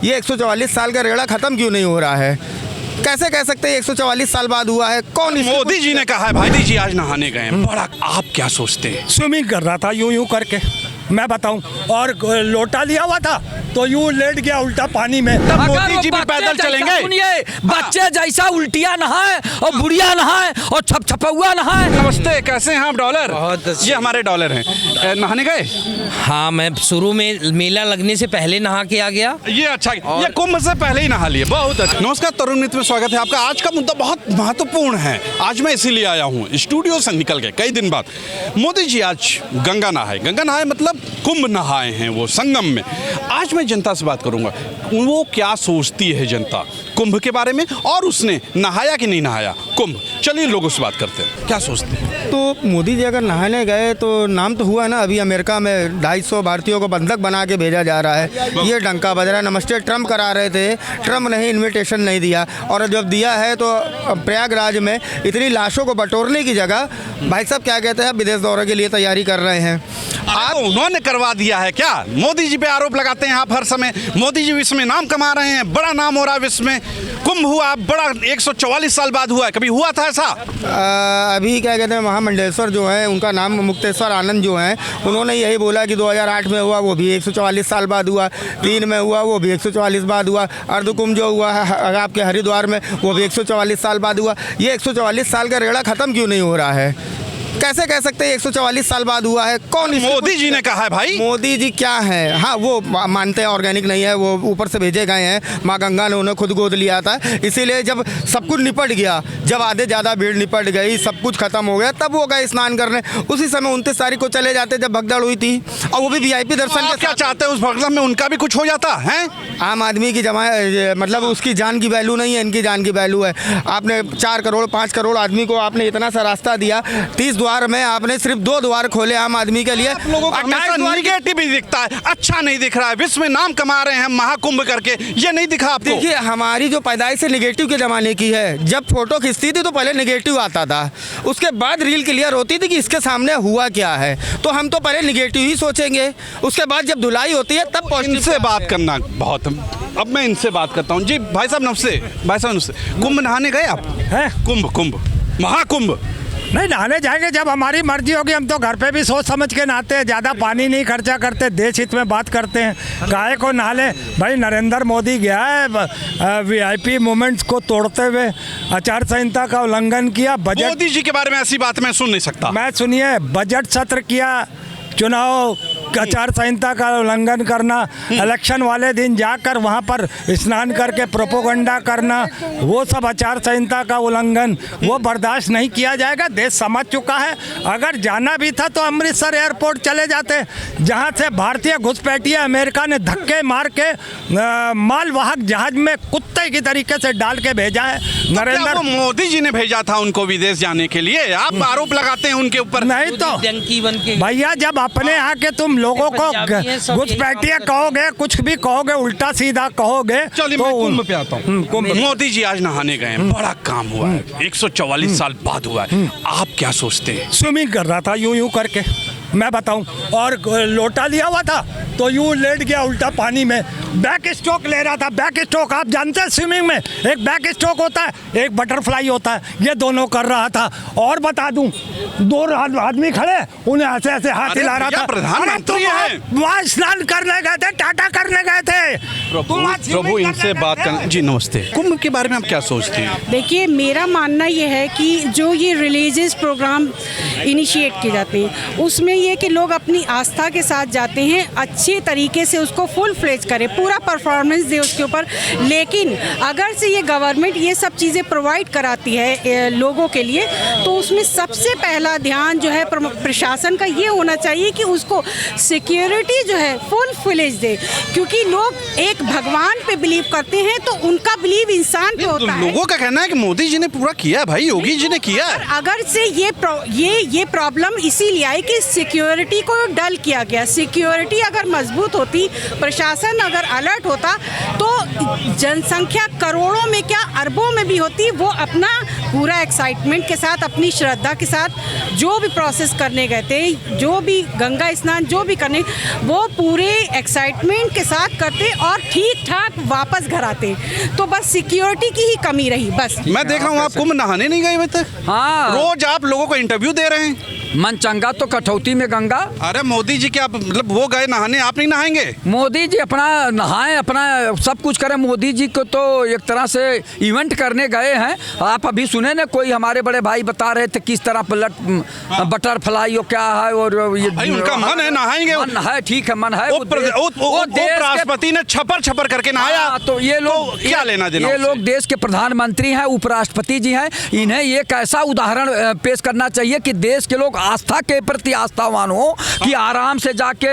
ये 144 साल का रेड़ा खत्म क्यों नहीं हो रहा है? कैसे कह सकते हैं 144 साल बाद हुआ है? कौन मोदी जी ने कहा है भाई जी आज नहाने गए हैं। बड़ा आप क्या सोचते हैं? स्विमिंग कर रहा था यूं करके, मैं बताऊं, और लोटा लिया हुआ था तो यूं लेट गया उल्टा पानी में। तब मोदी जी भी पैदल चलेंगे? सुनिए, बच्चे जैसा उल्टिया नहाए और बुढ़िया नहाए और छपछपौआ नहाए। नमस्ते, कैसे हैं आप? डॉलर ये हमारे डॉलर हैं। नहाने गए? हाँ, मैं शुरू में मेला लगने से पहले नहा के आ गया। ये अच्छा, ये कुंभ से पहले ही नहा लिए, बहुत अच्छा। नमस्कार, तरुण मित्र में स्वागत है आपका। आज का मुद्दा बहुत महत्वपूर्ण है। आज मैं इसीलिए आया हूँ स्टूडियो से निकल के कई दिन बाद। मोदी जी आज गंगा नहाए मतलब कुंभ नहाए हैं, वो संगम में। आज मैं जनता से बात करूंगा, वो क्या सोचती है जनता कुंभ के बारे में, और उसने नहाया कि नहीं नहाया कुंभ। चलिए लोगों से बात करते हैं, क्या सोचते हैं। तो मोदी जी अगर नहाने गए तो नाम तो हुआ ना, अभी अमेरिका में 250 भारतीयों को बंधक बना के भेजा जा रहा है। ये डंका बज रहा है। नमस्ते ट्रम्प करा रहे थे, ट्रम्प ने इन्विटेशन नहीं दिया, और जब दिया है तो प्रयागराज में इतनी लाशों को बटोरने की जगह भाई साहब क्या कहते हैं, विदेश दौरे के लिए तैयारी कर रहे हैं। आप उन्होंने करवा दिया है क्या? मोदी जी पे आरोप लगाते हैं आप हर समय। मोदी जी विश्व में नाम कमा रहे हैं, बड़ा नाम हो रहा है विश्व में। कुंभ हुआ बड़ा 144 साल बाद हुआ है, कभी हुआ था ऐसा? अभी क्या कहते हैं, महामंडलेश्वर जो है, उनका नाम मुक्तेश्वर आनंद जो हैं, उन्होंने यही बोला कि 2008 में हुआ, वो भी 144 साल बाद हुआ। 3 में हुआ, वो भी 144 बाद हुआ। अर्धकुंभ जो हुआ है आपके हरिद्वार में, वो भी 144 साल बाद हुआ। ये 144 साल का रेड़ा खत्म क्यों नहीं हो रहा है? कैसे कह सकते हैं 144 साल बाद हुआ है? कौन? मोदी जी ने कहा है भाई। मोदी जी क्या है? हाँ, वो मानते हैं ऑर्गेनिक नहीं है, वो ऊपर से भेजे गए हैं। माँ गंगा ने उन्हें खुद गोद लिया था, इसीलिए जब सब कुछ निपट गया, जब आधे ज़्यादा भीड़ निपट गई, सब कुछ खत्म हो गया, तब वो गए स्नान करने। उसी समय 29 तारीख को चले जाते जब भगदड़ हुई थी, और वो भी VIP दर्शन के। क्या चाहते हैं उस भगदड़ में उनका भी कुछ हो जाता है? आम आदमी की मतलब उसकी जान की वैल्यू नहीं है, इनकी जान की वैल्यू है। आपने 4 करोड़ 5 करोड़ आदमी को आपने इतना सा रास्ता दिया, 30 द्वार में आपने सिर्फ 2 द्वार खोले आम आदमी के लिए। आप लोगों का नेगेटिव ही दिखता है, अच्छा नहीं दिख रहा है। विश्व में नाम कमा रहे हैं महाकुंभ करके, ये नहीं दिखा आपको? देखिए, हमारी जो पैदाइश से नेगेटिव के ज़माने की है। जब फोटो खिंचती थी तो पहले नेगेटिव आता था, उसके बाद रील क्लियर होती थी कि इसके सामने हुआ क्या है, तो हम तो पहले नेगेटिव ही सोचेंगे, उसके बाद जब धुलाई होती है तब पॉजिटिव। इनसे बात करना बहुत, अब मैं इनसे बात करता हूँ। जी भाई साहब नमस्ते। भाई साहब नमस्ते। कुंभ नहाने गए आप? हैं? कुंभ महाकुंभ नहीं, नहाने जाएंगे जब हमारी मर्जी होगी। हम तो घर पे भी सोच समझ के नहाते हैं, ज़्यादा पानी नहीं खर्चा करते, देश हित में बात करते हैं। गाय को नहा ले भाई। नरेंद्र मोदी गया है VIP मूवमेंट्स को तोड़ते हुए, आचार संहिता का उल्लंघन किया। बजट, मोदी जी के बारे में ऐसी बात मैं सुन नहीं सकता। मैं सुनिए, बजट सत्र किया, चुनाव आचार संहिता का उल्लंघन करना, इलेक्शन वाले दिन जाकर वहां पर स्नान करके प्रोपोगंडा करना, वो सब आचार संहिता का उल्लंघन, वो बर्दाश्त नहीं किया जाएगा। देश समझ चुका है। अगर जाना भी था तो अमृतसर एयरपोर्ट चले जाते, जहां से भारतीय घुसपैठिया अमेरिका ने धक्के मार के मालवाहक जहाज में कुत्ते की तरीके से डाल के भेजा है। नरेंद्र मोदी जी ने भेजा था उनको विदेश जाने के लिए, आप आरोप लगाते हैं उनके ऊपर। नहीं तो भैया, जब अपने यहाँ के तुम लोगों को घुसपैठिया कहोगे, कुछ भी कहोगे, उल्टा सीधा कहोगे। चलिए तो मैं कुंभ पे आता हूँ। मोदी जी आज नहाने गए हैं, बड़ा काम हुआ है, 144 साल बाद हुआ है। आप क्या सोचते हैं? स्विमिंग कर रहा था यूं करके, मैं बताऊं, और लोटा लिया हुआ था तो यूं लेट गया उल्टा पानी में। बैक स्ट्रोक ले रहा था। बैक स्ट्रोक आप जानते हैं, स्विमिंग में एक बैक स्ट्रोक होता है, एक बटरफ्लाई होता है, ये दोनों कर रहा था। और बता दूं, 2 आदमी खड़े, उन्हें ऐसे ऐसे हाथ हिला रहा था। प्रधानमंत्री है, वहाँ स्नान करने गए थे, टाटा करने गए थे। प्रभु इनसे बात करना। जी नमस्ते। कुंभ के बारे में आप क्या सोचते हैं? देखिए, मेरा मानना ये है कि जो ये रिलीजियस प्रोग्राम इनिशिएट किए जाते हैं, उसमें ये कि लोग अपनी आस्था के साथ जाते हैं, अच्छे तरीके से उसको फुल फ्लेज करें, पूरा परफॉर्मेंस दे उसके ऊपर। लेकिन अगर से ये गवर्नमेंट ये सब चीज़ें प्रोवाइड कराती है लोगों के लिए, तो उसमें सबसे पहला ध्यान जो है प्रशासन का ये होना चाहिए कि उसको सिक्योरिटी जो है फुल फ्लेज दे, क्योंकि लोग एक भगवान पे बिलीव करते हैं तो उनका बिलीव इंसान पे होता है। लोगों का कहना है कि मोदी जी ने पूरा किया भाई, योगी जी ने किया। अगर से ये प्रॉब्लम इसीलिए आई कि सिक्योरिटी को डल किया गया। सिक्योरिटी अगर मजबूत होती, प्रशासन अगर अलर्ट होता, तो जनसंख्या करोड़ों में क्या अरबों में भी होती, वो अपना पूरा एक्साइटमेंट के साथ, अपनी श्रद्धा के साथ जो भी प्रोसेस करने गए थे, जो भी गंगा स्नान जो भी करने, वो पूरे एक्साइटमेंट के साथ करते और ठीक ठाक वापस घर आते। तो बस सिक्योरिटी की ही कमी रही बस। मैं देख रहा हूँ आप कुंभ नहाने नहीं गए अभी तक। हाँ, रोज आप लोगों को इंटरव्यू दे रहे हैं। मन चंगा तो कठौती में गंगा। अरे मोदी जी क्या मतलब वो गए नहाने, आप नहीं नहाएंगे? मोदी जी अपना नहाएं, अपना सब कुछ करें। मोदी जी को तो एक तरह से इवेंट करने गए हैं। आप अभी सुने ना, कोई हमारे बड़े भाई बता रहे थे किस तरह बटरफ्लाई और क्या है, और ये भाई उनका मन है, नहाएंगे। मन है, ठीक है, मन है। उपराष्ट्रपति ने छपर छपर करके नहाया, तो ये लोग तो क्या लेना देना? ये लोग देश के प्रधानमंत्री हैं, उपराष्ट्रपति जी हैं। इन्हें एक ऐसा उदाहरण पेश करना चाहिए कि देश के लोग आस्था के प्रति आस्थावान हो, कि आराम से जाके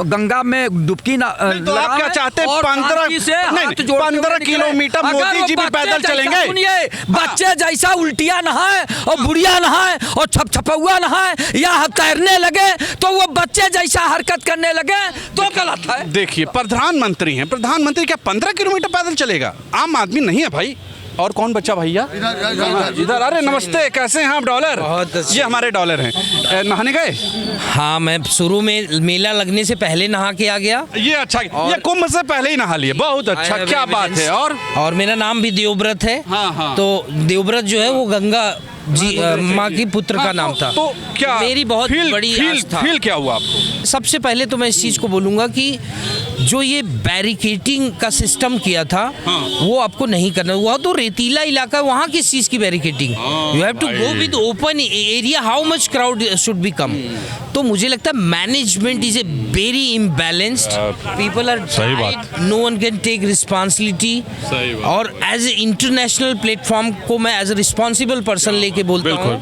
गंगा में डुबकी ना तो आप क्या चाहते हैं? 15 किलोमीटर मोदी जी भी पैदल चलेंगे? सुनिए, बच्चे जैसा उल्टिया नहाए और बुढ़िया नहाए और छपछपुआ नहाए या तैरने लगे, तो वो बच्चे जैसा हरकत करने लगे तो गलत है। देखिए प्रधानमंत्री हैं, प्रधानमंत्री क्या 15 किलोमीटर पैदल चलेगा? आम आदमी नहीं है भाई। और कौन बच्चा भैया इधर? अरे नमस्ते, कैसे हैं आप? डॉलर, ये हमारे डॉलर हैं। नहाने गए? हाँ, मैं शुरू में मेला लगने से पहले नहा के आ गया। ये अच्छा, ये कुंभ से पहले ही नहा लिए, बहुत अच्छा, क्या बात है। और मेरा नाम भी देवव्रत है। हाँ। तो देवव्रत जो है वो गंगा जी माँ की पुत्र का नाम था। तो क्या मेरी बहुत बड़ी आस्था। फील क्या हुआ आपको? सबसे पहले तो मैं इस चीज़ को बोलूँगा कि जो ये बैरिकेडिंग का सिस्टम किया था, वो आपको नहीं करना। वह तो रेतीला इलाका, वहाँ किस चीज़ की barricading? You have to go with open area, how much crowd should be come. तो मुझे लगता है management is a very imbalanced, people are died, no one can take responsibility. और एज ए इंटरनेशनल प्लेटफॉर्म को मैं as a responsible person लेके बोलता हूँ,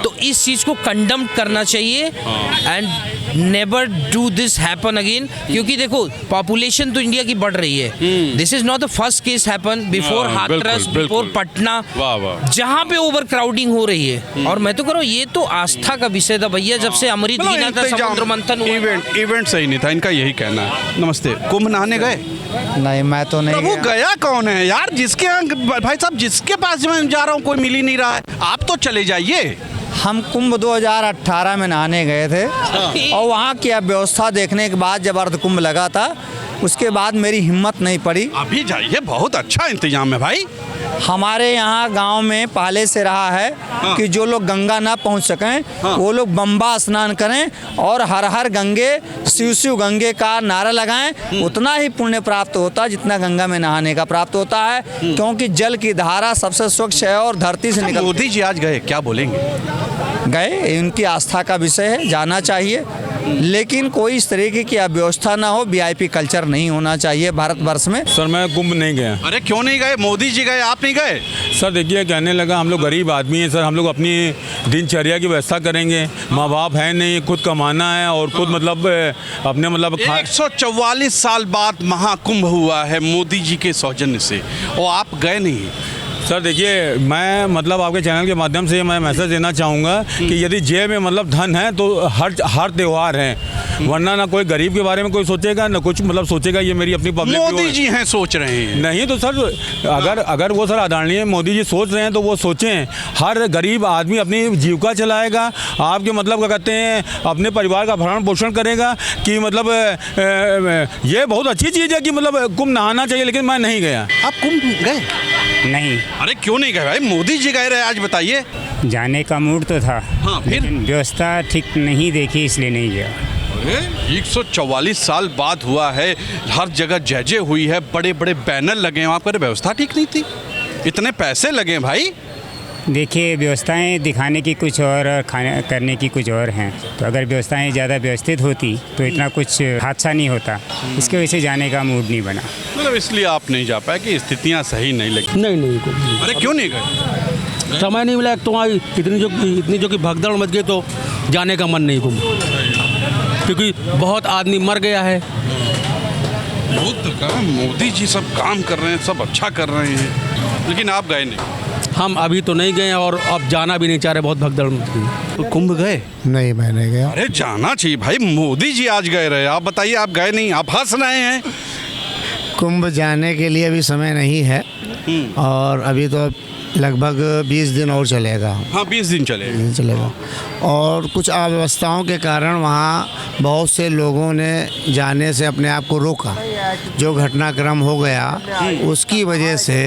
तो इस चीज़ को कंडम करना चाहिए and never do this happen again. क्योंकि देखो पॉपुलेशन तो इंडिया की बढ़ रही है। This is not the first case happen, before Hathras, before Patna, जहाँ पे ओवर क्राउडिंग हो रही है। और मैं तो कह रहा हूँ, ये तो आस्था का विषय था भैया, जब से अमृत गिना था, समुद्र मंथन हुआ। इवेंट सही नहीं था, इनका यही कहना है। नमस्ते, कुंभ नहाने गए? नहीं, मैं तो नहीं वो गया कौन है यार? जिसके भाई साहब, जिसके पास मैं जा रहा हूँ कोई मिल ही नहीं रहा है। आप तो चले जाइए। हम कुंभ 2018 में नहाने गए थे और वहाँ की व्यवस्था देखने के बाद जब अर्ध कुंभ लगा था, उसके बाद मेरी हिम्मत नहीं पड़ी। अभी जाइए, बहुत अच्छा इंतजाम है भाई। हमारे यहाँ गांव में पहले से रहा है कि जो लोग गंगा ना पहुँच सकें, वो लोग बम्बा स्नान करें और हर हर गंगे, शिव शिव गंगे का नारा लगाएं। उतना ही पुण्य प्राप्त होता है जितना गंगा में नहाने का प्राप्त होता है, क्योंकि जल की धारा सबसे स्वच्छ है और धरती से निकल। मोदी जी आज गए, क्या बोलेंगे? गए, उनकी आस्था का विषय है, जाना चाहिए, लेकिन कोई इस तरीके की अव्यवस्था ना हो, वीआईपी कल्चर नहीं होना चाहिए भारतवर्ष में। सर मैं कुंभ नहीं गया। अरे क्यों नहीं गए? मोदी जी गए, आप नहीं गए? सर देखिए, कहने लगा हम लोग गरीब आदमी हैं सर, हम लोग अपनी दिनचर्या की व्यवस्था करेंगे, माँ बाप है नहीं, खुद कमाना है और खुद मतलब अपने मतलब 144 साल बाद महाकुंभ हुआ है मोदी जी के सौजन्य से, और आप गए नहीं। सर देखिए, मैं मतलब आपके चैनल के माध्यम से मैं मैसेज देना चाहूँगा कि यदि जेब में मतलब धन है तो हर त्यौहार है, वरना ना कोई गरीब के बारे में कोई सोचेगा, ना कुछ मतलब सोचेगा ये मेरी अपनी पब्लिक। मोदी जी हैं सोच रहे हैं। नहीं तो सर अगर वो सर आदरणीय मोदी जी सोच रहे हैं तो वो सोचें, हर गरीब आदमी अपनी जीविका चलाएगा, आपके मतलब क्या कहते हैं अपने परिवार का भरण पोषण करेगा, कि मतलब ये बहुत अच्छी चीज़ है कि मतलब कुंभ नहाना चाहिए। लेकिन मैं नहीं गया। आप कुंभ गए? नहीं। अरे क्यों नहीं गए भाई? मोदी जी गए रहे, आज बताइए। जाने का मूड तो था, हाँ, फिर लेकिन व्यवस्था ठीक नहीं देखी, इसलिए नहीं गया। 144 साल बाद हुआ है, हर जगह जय जय हुई है, बड़े बड़े बैनर लगे हैं, वहाँ पर व्यवस्था ठीक नहीं थी, इतने पैसे लगे भाई। देखिए, व्यवस्थाएं दिखाने की कुछ और खाने करने की कुछ और हैं। तो अगर व्यवस्थाएं ज़्यादा व्यवस्थित होती तो इतना कुछ हादसा नहीं होता। इसके वजह से जाने का मूड नहीं बना। मतलब इसलिए आप नहीं जा पाए कि स्थितियाँ सही नहीं लगी? नहीं। अरे क्यों नहीं गए? समय नहीं मिला तो वहाँ इतनी जो कि भगदड़ मच गई, तो जाने का मन नहीं कुंभ, क्योंकि बहुत आदमी मर गया है। मोदी जी सब काम कर रहे हैं, सब अच्छा कर रहे हैं, लेकिन आप गए नहीं। हम अभी तो नहीं गए और अब जाना भी नहीं चाह रहे, बहुत भगदड़ मच गई। तो कुंभ गए? नहीं, मैं नहीं गया। अरे जाना चाहिए भाई, मोदी जी आज गए रहे, आप बताइए आप गए नहीं, आप हंस रहे हैं। कुंभ जाने के लिए अभी समय नहीं है और अभी तो लगभग 20 दिन और चलेगा। हाँ 20 दिन चलेगा। चलेगा। और कुछ अव्यवस्थाओं के कारण वहाँ बहुत से लोगों ने जाने से अपने आप को रोका। जो घटनाक्रम हो गया उसकी वजह से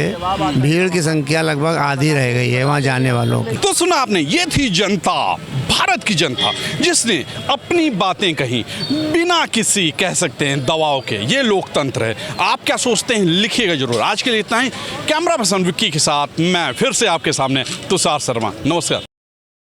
भीड़ की संख्या लगभग आधी रह गई है वहाँ जाने वालों की। तो सुना आपने, ये थी जनता, भारत की जनता, जिसने अपनी बातें कही बिना किसी कह सकते हैं दबाव के। ये लोकतंत्र है। आप क्या सोचते हैं लिखिएगा जरूर। आज के लिए इतना ही। कैमरा पर्सन विक्की के साथ मैं फिर से आपके सामने तुषार शर्मा। नमस्कार।